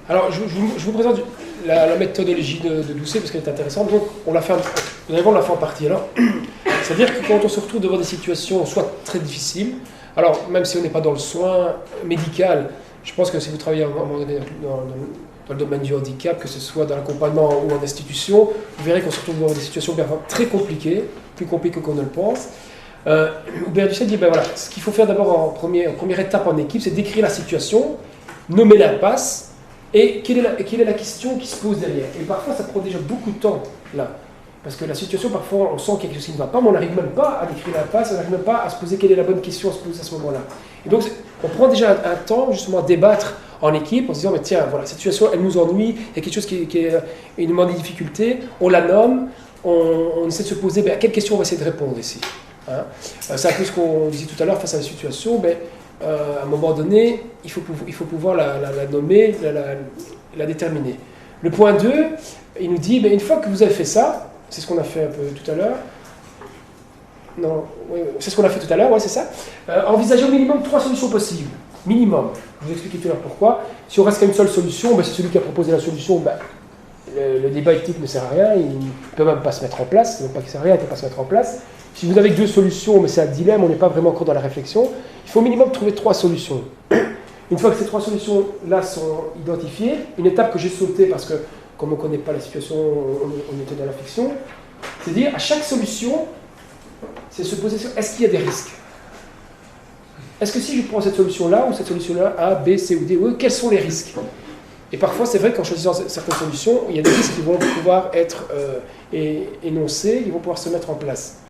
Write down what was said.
Alors, je vous présente la méthodologie de Doucet parce qu'elle est intéressante. Donc, on l'a fait, vous allez voir, on l'a fait en partie. Alors, c'est-à-dire que quand on se retrouve devant des situations soit très difficiles, alors même si on n'est pas dans le soin médical, je pense que si vous travaillez à un moment donné dans le domaine du handicap, que ce soit dans l'accompagnement ou en institution, vous verrez qu'on se retrouve dans des situations parfois très compliquées, plus compliquées qu'on ne le pense. Hubert Ducet dit, ben voilà, ce qu'il faut faire d'abord en première étape en équipe, c'est décrire la situation, nommer l'impasse, et quelle est la question qui se pose derrière. Et parfois, ça prend déjà beaucoup de temps, là. Parce que la situation, parfois, on sent qu'il y a quelque chose qui ne va pas, mais on n'arrive même pas à décrire l'impasse, on n'arrive même pas à se poser quelle est la bonne question à se poser à ce moment-là. Et donc, on prend déjà un temps, justement, à débattre en équipe, en se disant, mais tiens, voilà, cette situation, elle nous ennuie, il y a quelque chose qui est une demande de difficulté, on la nomme, on essaie de se poser, ben, à quelle question on va essayer de répondre ici. Hein. C'est un peu ce qu'on disait tout à l'heure face à la situation, ben, à un moment donné, il faut pouvoir la nommer, la déterminer. Le point 2, il nous dit, ben, une fois que vous avez fait ça, c'est ce qu'on a fait un peu tout à l'heure, non, oui, c'est ce qu'on a fait tout à l'heure, ouais, c'est ça, envisagez au minimum 3 solutions possibles, minimum. Je vous expliquer tout à l'heure pourquoi. Si on reste qu'à une seule solution, ben, c'est celui qui a proposé la solution, ben, le débat éthique ne sert à rien, il ne peut même pas se mettre en place, non pas qu'il ne sert à rien, il ne peut pas se mettre en place. Si vous avez 2 solutions, mais c'est un dilemme, on n'est pas vraiment encore dans la réflexion, il faut au minimum trouver 3 solutions. Une fois que ces 3 solutions-là sont identifiées, une étape que j'ai sautée parce que, comme on ne connaît pas la situation, on était dans la fiction, c'est dire à chaque solution, c'est se poser sur est-ce qu'il y a des risques? Est-ce que si je prends cette solution-là ou cette solution-là, A, B, C ou D, ou E, quels sont les risques? Et parfois, c'est vrai qu'en choisissant certaines solutions, il y a des risques qui vont pouvoir être énoncés, qui vont pouvoir se mettre en place.